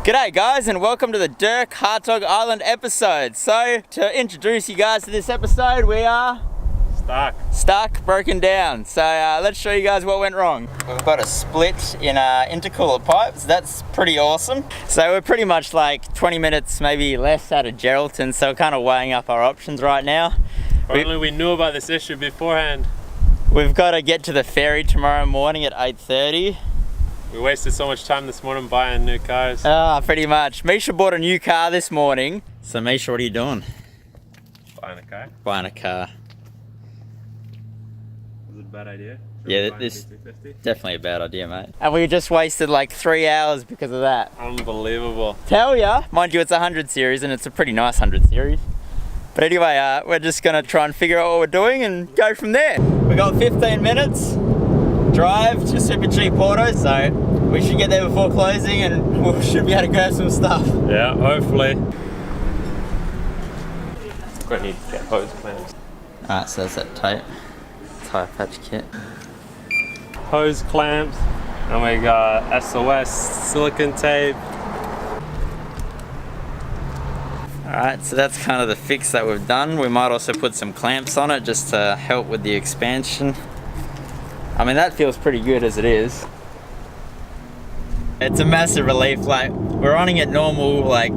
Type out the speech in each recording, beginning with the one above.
G'day guys, and welcome to the Dirk Hartog Island episode. So, to introduce you guys to this episode, we are... Stuck, broken down. So let's show you guys what went wrong. We've got a split in intercooler pipes. That's pretty awesome. So we're pretty much like 20 minutes, maybe less out of Geraldton. So we're kind of weighing up our options right now. If only we knew about this issue beforehand. We've got to get to the ferry tomorrow morning at 8:30. We wasted so much time this morning buying new cars. Pretty much. Misha bought a new car this morning. So Misha, what are you doing? Buying a car? Buying a car. Was it a bad idea? Yeah, this definitely a bad idea, mate. And we just wasted like 3 hours because of that. Unbelievable. Tell ya, mind you, it's a 100 series and it's a pretty nice 100 series. But anyway, we're just gonna try and figure out what we're doing and go from there. We got 15 minutes drive to Super Cheap Auto, so we should get there before closing and we should be able to grab some stuff. Yeah, hopefully. We're gonna need to get hose clamps. Alright, so that's that tape. Tire patch kit. Hose clamps, and we got SOS silicone tape. Alright, so that's kind of the fix that we've done. We might also put some clamps on it just to help with the expansion. I mean, that feels pretty good as it is. It's a massive relief. Like, we're running at normal like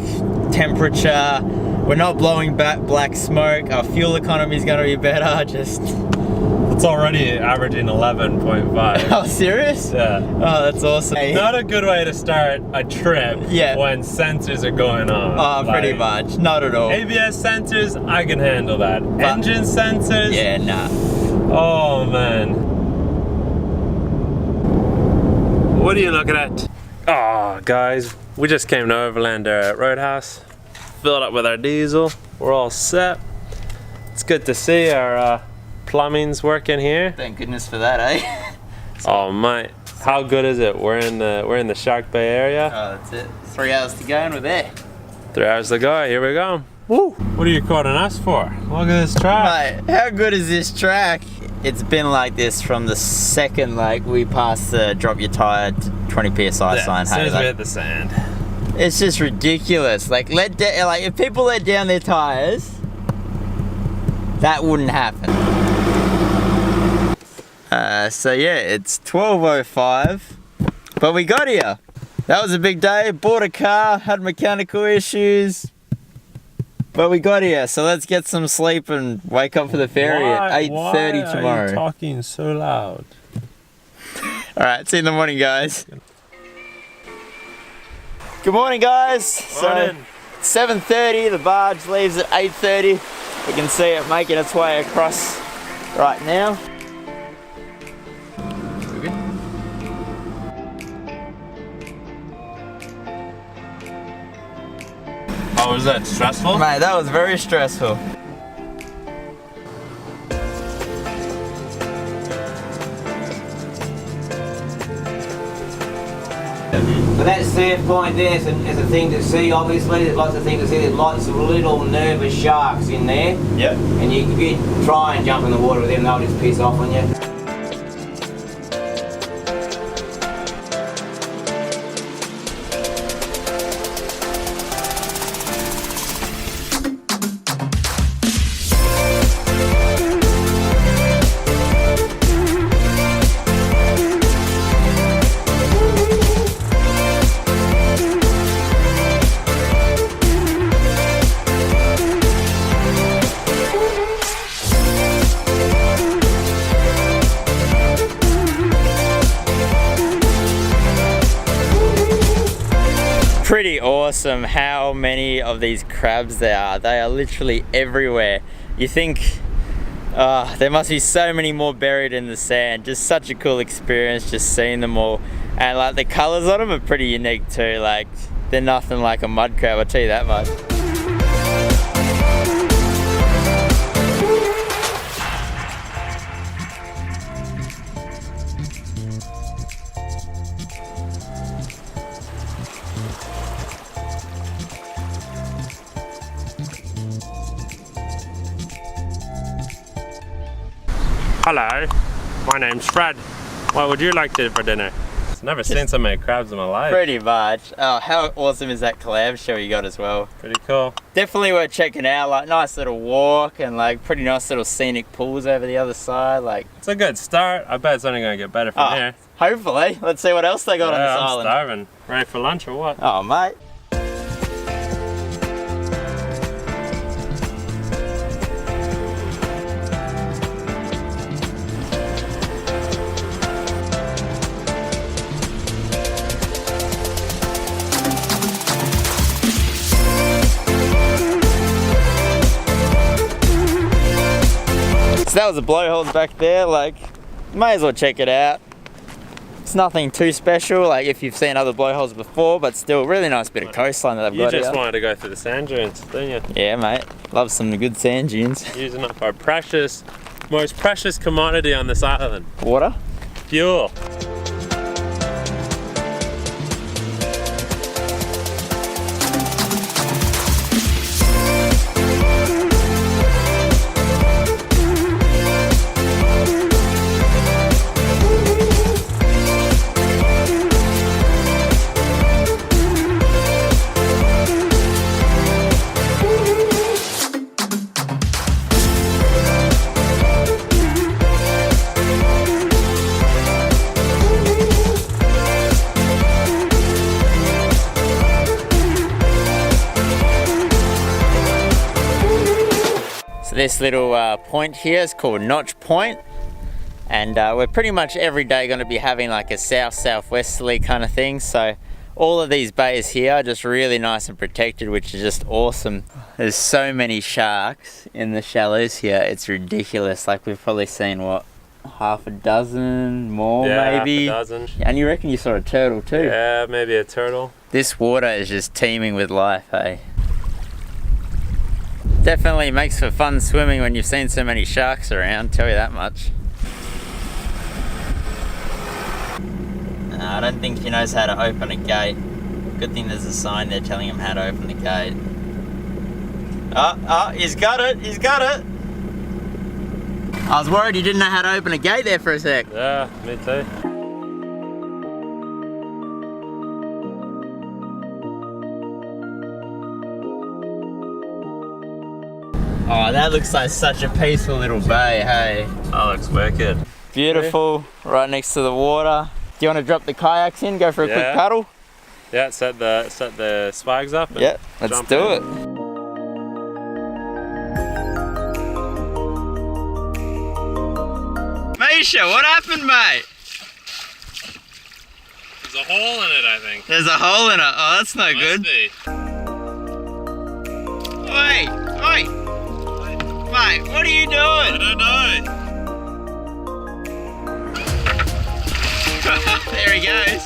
temperature. We're not blowing back black smoke. Our fuel economy is going to be better. Just It's already averaging 11.5. Oh, serious? Yeah. Oh, that's awesome. Not a good way to start a trip when sensors are going on. Oh, pretty much. Not at all. ABS sensors, I can handle that. Engine sensors? Yeah, nah. Oh, man. What are you looking at? Oh, guys, we just came to Overlander Roadhouse. Filled up with our diesel. We're all set. It's good to see our plumbing's working here. Thank goodness for that, eh? Oh mate, how good is it? We're in the Shark Bay area. Oh, that's it. 3 hours to go and we're there. 3 hours to go. Here we go. Woo! What are you quoting us for? Look at this track. Mate, how good is this track? It's been like this from the second we passed the drop your tire 20 psi sign. As soon as we hit the sand. It's just ridiculous. If people let down their tires, that wouldn't happen. So yeah, it's 12:05, but we got here. That was a big day. Bought a car, had mechanical issues, but we got here. So let's get some sleep and wake up for the ferry at 8:30 tomorrow. Why are you talking so loud? All right, see you in the morning, guys. Good morning, guys. Morning. So 7:30. The barge leaves at 8:30. We can see it making its way across right now. Oh, was that stressful? Mate, that was very stressful. So that surf point there is a thing to see, obviously. There's lots of things to see. There's lots of little nervous sharks in there. Yep. And if you try and jump in the water with them, they'll just piss off on you. Pretty awesome how many of these crabs there are. They are literally everywhere. You think there must be so many more buried in the sand. Just such a cool experience just seeing them all. And like the colors on them are pretty unique too. Like they're nothing like a mud crab, I'll tell you that much. Hello, my name's Fred. What would you like to for dinner? Never seen so many crabs in my life. Pretty much. Oh, how awesome is that clam shell you got as well? Pretty cool. Definitely worth checking out. Like, nice little walk and like pretty nice little scenic pools over the other side. Like, it's a good start. I bet it's only gonna get better from here. Hopefully. Let's see what else they got on this island. I'm starving. Ready for lunch or what? Oh, mate. So that was the blowholes back there. Like, may as well check it out. It's nothing too special, like if you've seen other blowholes before, but still really nice bit of coastline that I've got here. You just wanted to go through the sand dunes, didn't you? Yeah, mate. Love some good sand dunes. Using up our precious, most precious commodity on this island. Water? Fuel. This little point here is called Notch Point, and we're pretty much every day going to be having like a south-southwesterly kind of thing, so all of these bays here are just really nice and protected, which is just awesome. There's so many sharks in the shallows here, it's ridiculous. Like, we've probably seen what, half a dozen more, maybe? Half a dozen. And you reckon you saw a turtle too? Yeah, maybe a turtle. This water is just teeming with life, hey? Definitely makes for fun swimming when you've seen so many sharks around, tell you that much. I don't think he knows how to open a gate. Good thing there's a sign there telling him how to open the gate. He's got it, he's got it! I was worried he didn't know how to open a gate there for a sec. Yeah, me too. Oh, that looks like such a peaceful little bay, hey? That looks wicked. Beautiful, right next to the water. Do you want to drop the kayaks in, go for a quick paddle? Yeah, set the swags up. And yeah, let's do it. Misha, what happened, mate? There's a hole in it, I think. There's a hole in it. Oh, that's no good. Be. Oi! Mate, what are you doing? I don't know. There he goes.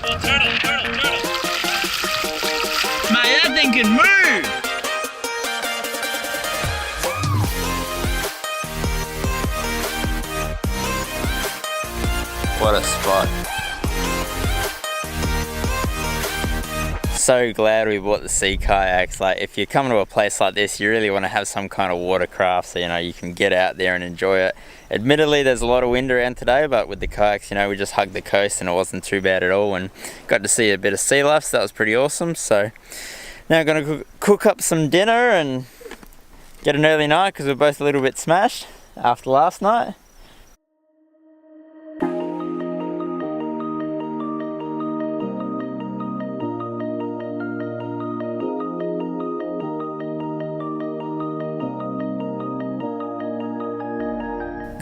Oh, turtle. Mate, that thing can move. What a spot. So glad we bought the sea kayaks. Like, if you come to a place like this, you really want to have some kind of watercraft so you can get out there and enjoy it. Admittedly, there's a lot of wind around today, but with the kayaks, we just hugged the coast and it wasn't too bad at all, and got to see a bit of sea life, so that was pretty awesome. So now I'm gonna cook up some dinner and get an early night because we're both a little bit smashed after last night.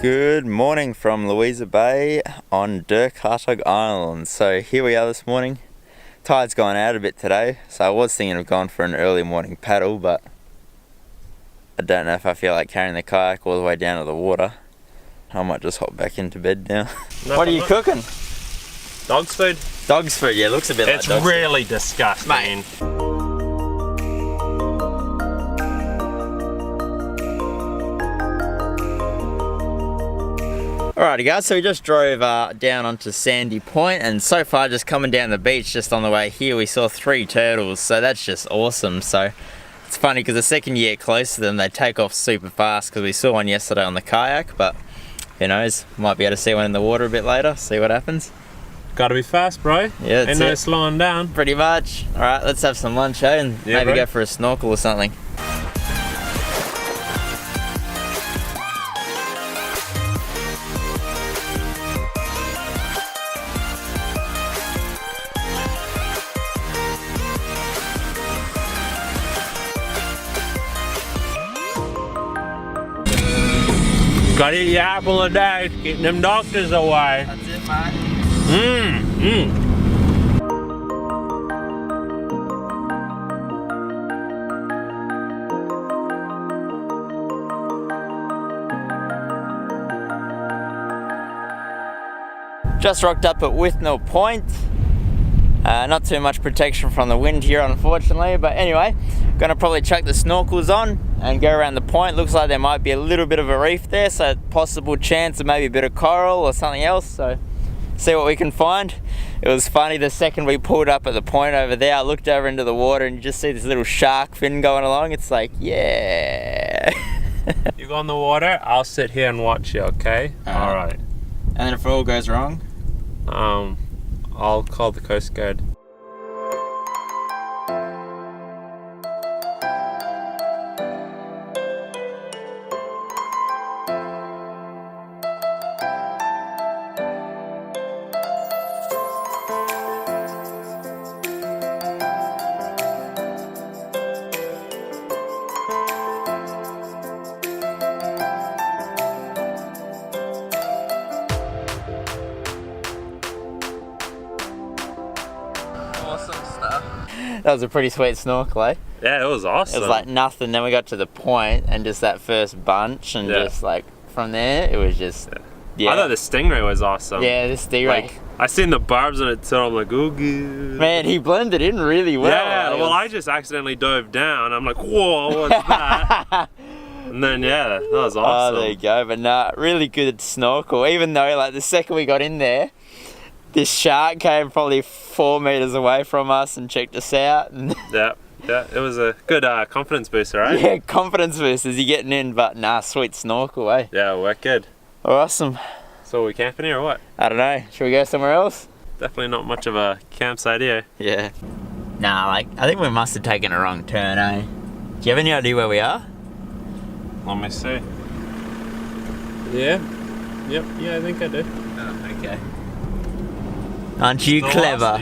Good morning from Louisa Bay on Dirk Hartog Island. So here we are this morning. Tide's gone out a bit today, so I was thinking of going for an early morning paddle, but I don't know if I feel like carrying the kayak all the way down to the water. I might just hop back into bed now. What are you cooking? Dog's food. Dog's food, yeah, looks a bit like dog's food. It's really disgusting. Mate. Alrighty guys, so we just drove down onto Sandy Point, and so far just coming down the beach just on the way here we saw 3 turtles, so that's just awesome. So it's funny because the second you get close to them they take off super fast, because we saw one yesterday on the kayak, but Who knows? Might be able to see one in the water a bit later. See what happens. Gotta be fast, bro. Yeah, ain't no slowing down. Pretty much. All right, let's have some lunch, eh? And maybe bro. go for a snorkel or something. Gotta eat your apple a day, keeping them doctors away. That's it, mate. Just rocked up at Withnell Point. Not too much protection from the wind here, unfortunately, but anyway, gonna probably chuck the snorkels on and go around the point. Looks like there might be a little bit of a reef there, so possible chance of maybe a bit of coral or something else, so see what we can find. It was funny, the second we pulled up at the point over there, I looked over into the water and you just see this little shark fin going along. It's like, yeah. You go in the water, I'll sit here and watch you, okay? Alright. And then if it all goes wrong? I'll call the Coast Guard. That was a pretty sweet snorkel, eh? Yeah, it was awesome. It was like nothing. Then we got to the point and just that first bunch and just like from there, it was just, I thought the stingray was awesome. Yeah, the stingray. Like, I seen the barbs on it, so I'm like, oh, good. Man, he blended in really well. Yeah, well, I just accidentally dove down. I'm like, whoa, what's that? And then, yeah, that was awesome. Oh, there you go. But nah, really good snorkel. Even though, like, the second we got in there, this shark came probably 4 meters away from us and checked us out. And yeah, it was a good confidence booster, right? Yeah, confidence boost as you're getting in, but nah, sweet snorkel, eh? Yeah, it worked good. Awesome. So are we camping here or what? I don't know. Should we go somewhere else? Definitely not much of a campsite here. Yeah. Nah, like, I think we must have taken a wrong turn, eh? Do you have any idea where we are? Let me see. Yeah. Yep, yeah, I think I do. Oh, okay. Aren't you clever?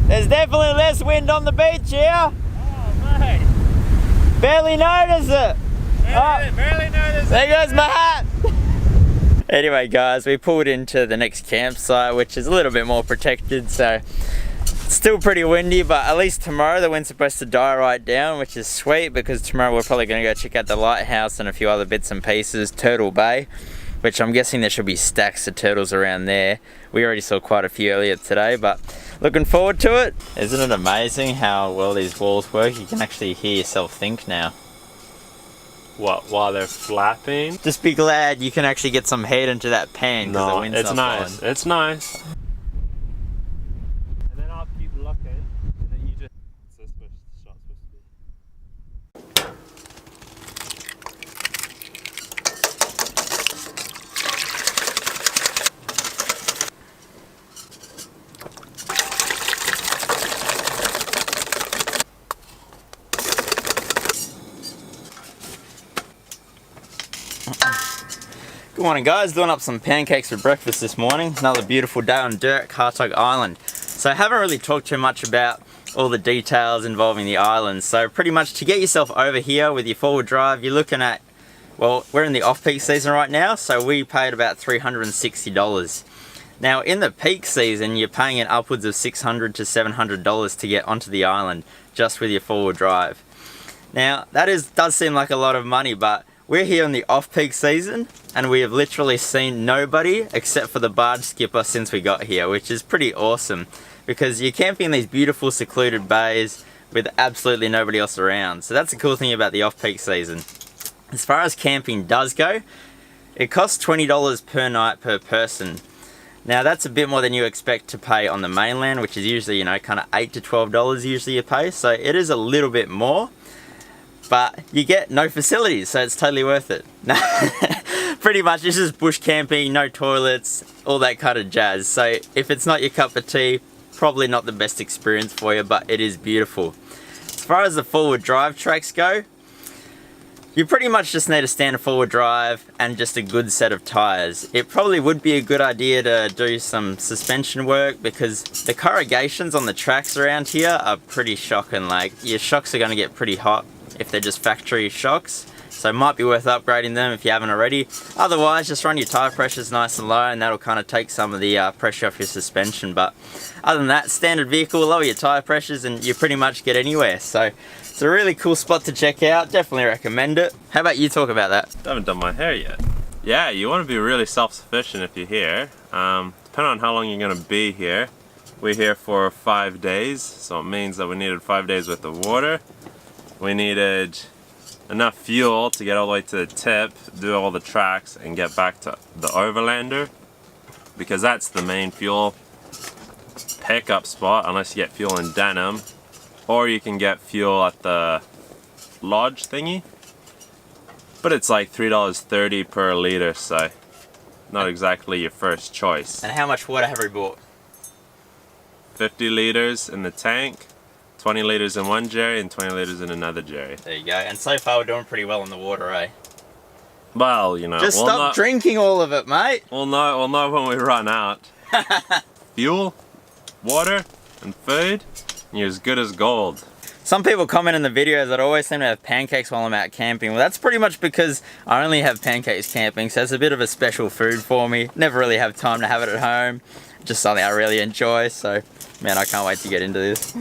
There's definitely less wind on the beach here. Oh, mate. Barely notice it. Barely notice it. There goes my hat. Anyway, guys, we pulled into the next campsite, which is a little bit more protected, so it's still pretty windy, but at least tomorrow the wind's supposed to die right down, which is sweet because tomorrow we're probably going to go check out the lighthouse and a few other bits and pieces, Turtle Bay, which I'm guessing there should be stacks of turtles around there. We already saw quite a few earlier today, but looking forward to it. Isn't it amazing how well these walls work? You can actually hear yourself think now. What, while they're flapping? Just be glad you can actually get some heat into that pan because the wind's it's not nice. blowing. It's nice. And then I'll keep looking, and then you just... What's this shot supposed to be? Good morning, guys. Doing up some pancakes for breakfast this morning. Another beautiful day on Dirk Hartog Island. So I haven't really talked too much about all the details involving the island. So pretty much to get yourself over here with your forward drive, you're looking at, well, we're in the off-peak season right now, so we paid about $360. Now in the peak season, you're paying it upwards of $600 to $700 to get onto the island just with your forward drive. Now that does seem like a lot of money, but we're here in the off-peak season and we have literally seen nobody except for the barge skipper since we got here, which is pretty awesome because you're camping in these beautiful secluded bays with absolutely nobody else around. So that's the cool thing about the off-peak season. As far as camping does go, it costs $20 per night per person. Now that's a bit more than you expect to pay on the mainland, which is usually, you know, kind of $8 to $12 usually you pay. So it is a little bit more, but you get no facilities, so it's totally worth it. Pretty much this is bush camping, no toilets, all that kind of jazz. So if it's not your cup of tea, probably not the best experience for you, but it is beautiful. As far as the forward drive tracks go, you pretty much just need a standard forward drive and just a good set of tires. It probably would be a good idea to do some suspension work because the corrugations on the tracks around here are pretty shocking. Like, your shocks are going to get pretty hot if they're just factory shocks. So it might be worth upgrading them if you haven't already. Otherwise, just run your tire pressures nice and low and that'll kind of take some of the pressure off your suspension. But other than that, standard vehicle, lower your tire pressures and you pretty much get anywhere. So it's a really cool spot to check out. Definitely recommend it. How about you talk about that? I haven't done my hair yet. Yeah, you want to be really self-sufficient if you're here. Depending on how long you're going to be here. We're here for 5 days, so it means that we needed 5 days worth of water. We needed enough fuel to get all the way to the tip, do all the tracks, and get back to the overlander, because that's the main fuel pickup spot unless you get fuel in Denham, or you can get fuel at the lodge thingy, but it's like $3.30 per liter, so not exactly your first choice. And how much water have we bought? 50 liters in the tank, 20 liters in one jerry and 20 liters in another jerry. There you go. And so far we're doing pretty well in the water, eh? Well, you know, just stop drinking all of it, mate. We'll know when we run out. Fuel, water, and food, and you're as good as gold. Some people comment in the videos that I always seem to have pancakes while I'm out camping. Well, that's pretty much because I only have pancakes camping, so it's a bit of a special food for me. Never really have time to have it at home. Just something I really enjoy, so man, I can't wait to get into this.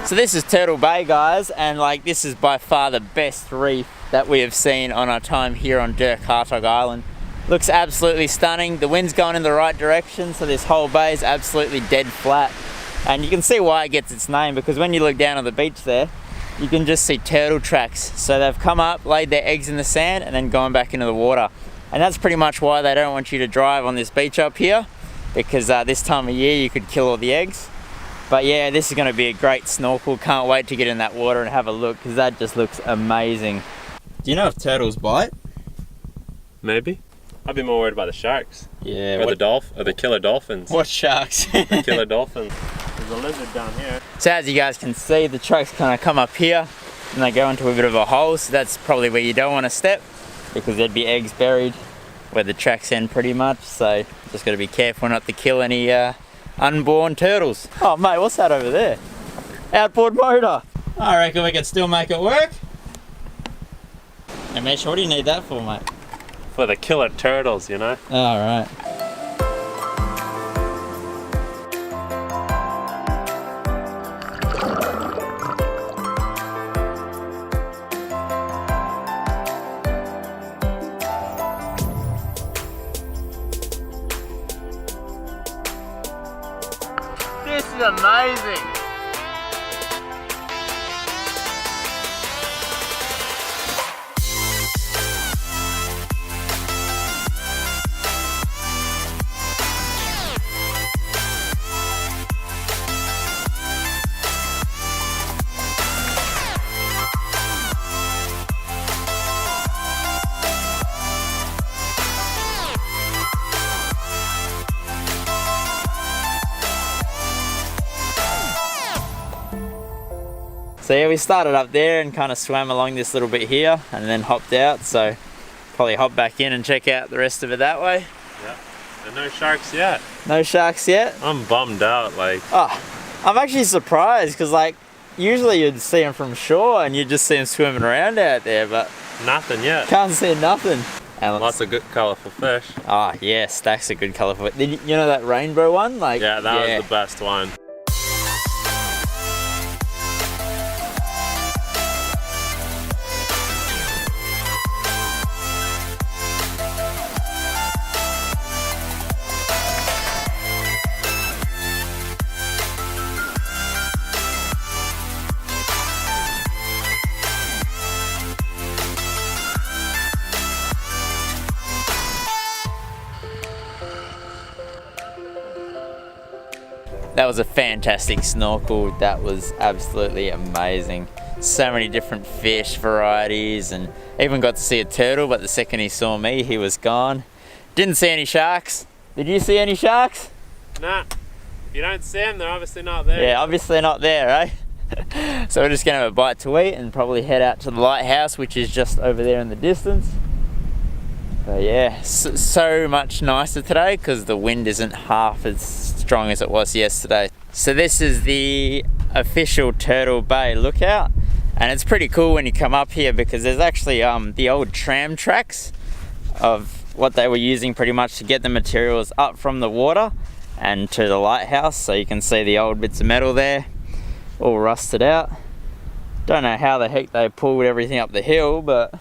So this is Turtle Bay, guys, and like this is by far the best reef that we have seen on our time here on Dirk Hartog Island. Looks absolutely stunning. The wind's going in the right direction, so this whole bay is absolutely dead flat. And you can see why it gets its name, because when you look down on the beach there, you can just see turtle tracks. So they've come up, laid their eggs in the sand, and then gone back into the water. And that's pretty much why they don't want you to drive on this beach up here, because this time of year you could kill all the eggs. But yeah, this is going to be a great snorkel. Can't wait to get in that water and have a look, because that just looks amazing. Do you know if turtles bite? Maybe. I'd be more worried about the sharks. Yeah. Or the killer dolphins. What sharks? The killer dolphins. There's a lizard down here. So as you guys can see, the tracks kind of come up here and they go into a bit of a hole. So that's probably where you don't want to step, because there'd be eggs buried where the tracks end pretty much. So just got to be careful not to kill any unborn turtles. Oh mate, what's that over there? Outboard motor. I reckon we can still make it work. Hey Mesh, what do you need that for, mate? For the killer turtles, you know? Alright. This is amazing! So yeah, we started up there and kind of swam along this little bit here and then hopped out, so probably hop back in and check out the rest of it that way. Yeah, and no sharks yet. No sharks yet? I'm bummed out, like. Oh, I'm actually surprised, because like usually you'd see them from shore and you'd just see them swimming around out there, but nothing yet. Can't see nothing. And lots of good colourful fish. Oh yeah, stacks of good colourful. You know that rainbow one? Like, yeah, that was the best one. That was a fantastic snorkel. That was absolutely amazing. So many different fish varieties, and even got to see a turtle, but the second he saw me, he was gone. Didn't see any sharks. Did you see any sharks? Nah. If you don't see them, they're obviously not there. Yeah, obviously not there, eh? So we're just gonna have a bite to eat and probably head out to the lighthouse, which is just over there in the distance. But yeah, so much nicer today because the wind isn't half as strong as it was yesterday. So this is the official Turtle Bay lookout, and it's pretty cool when you come up here because there's actually the old tram tracks of what they were using pretty much to get the materials up from the water and to the lighthouse. So you can see the old bits of metal there, all rusted out. Don't know how the heck they pulled everything up the hill, but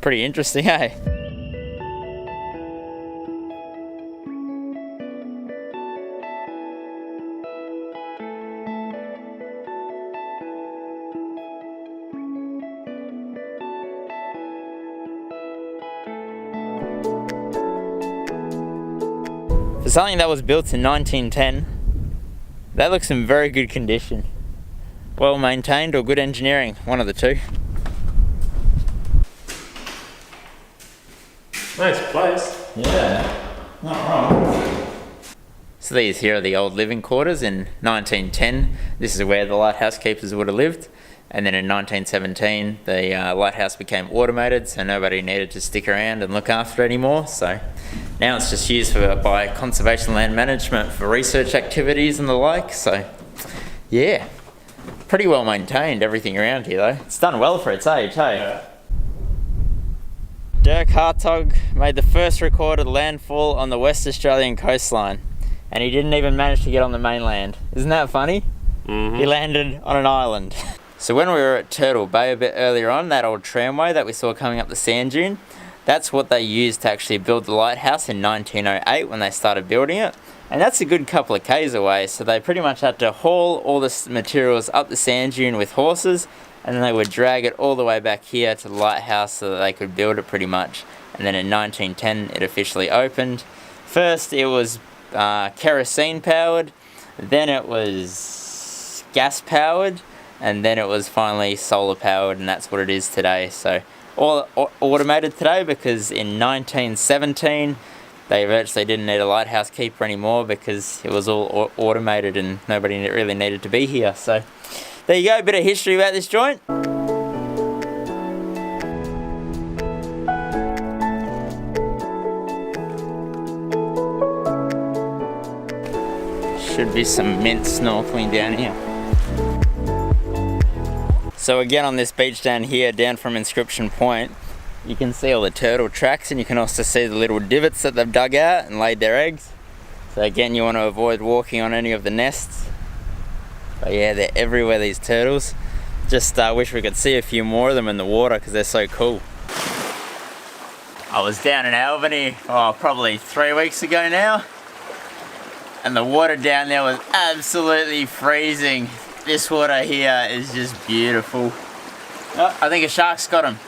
pretty interesting, eh? For something that was built in 1910, that looks in very good condition. Well maintained or good engineering, one of the two. Nice place. Yeah, not wrong. So these here are the old living quarters in 1910. This is where the lighthouse keepers would have lived. And then in 1917, the lighthouse became automated, so nobody needed to stick around and look after it anymore. So now it's just used by conservation land management for research activities and the like. So yeah, pretty well maintained, everything around here though. It's done well for its age, hey? Yeah. Dirk Hartog made the first recorded landfall on the West Australian coastline, and he didn't even manage to get on the mainland. Isn't that funny? Mm-hmm. He landed on an island. So when we were at Turtle Bay a bit earlier on, that old tramway that we saw coming up the sand dune, that's what they used to actually build the lighthouse in 1908 when they started building it. And that's a good couple of k's away, so they pretty much had to haul all the materials up the sand dune with horses, and then they would drag it all the way back here to the lighthouse so that they could build it pretty much. And then in 1910 it officially opened. First it was kerosene powered, then it was gas powered, and then it was finally solar powered, and that's what it is today. So all automated today because in 1917 they virtually didn't need a lighthouse keeper anymore because it was all automated and nobody really needed to be here. So there you go, a bit of history about this joint. Should be some mint snorkeling down here. So again on this beach down here, down from Inscription Point, you can see all the turtle tracks, and you can also see the little divots that they've dug out and laid their eggs. So again, you want to avoid walking on any of the nests. But yeah, they're everywhere, these turtles. Just wish we could see a few more of them in the water because they're so cool. I was down in Albany, probably 3 weeks ago now, and the water down there was absolutely freezing. This water here is just beautiful. Oh, I think a shark's got him.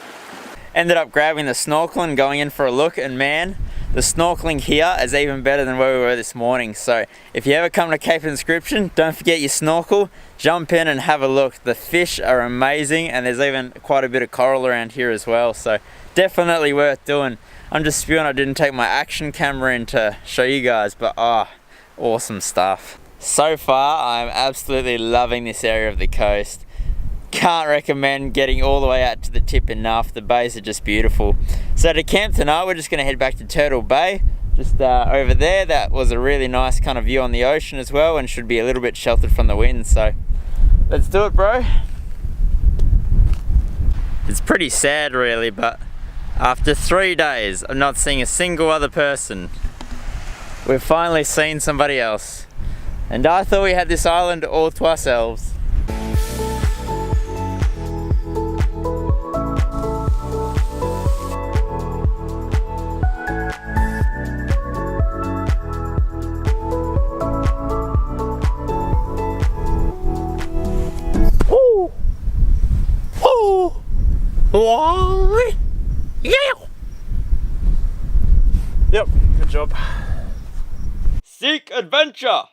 Ended up grabbing the snorkel and going in for a look, and man, the snorkeling here is even better than where we were this morning. So if you ever come to Cape Inscription, don't forget your snorkel, jump in and have a look. The fish are amazing, and there's even quite a bit of coral around here as well, so definitely worth doing. I'm just spewing I didn't take my action camera in to show you guys, but awesome stuff. So far I'm absolutely loving this area of the coast. Can't recommend getting all the way out to the tip enough. The bays are just beautiful. So to camp tonight, we're just going to head back to Turtle Bay, just over there. That was a really nice kind of view on the ocean as well, and should be a little bit sheltered from the wind. So let's do it, bro. It's pretty sad really, but after 3 days of not seeing a single other person, we've finally seen somebody else, and I thought we had this island all to ourselves. Yep, good job. Seek adventure!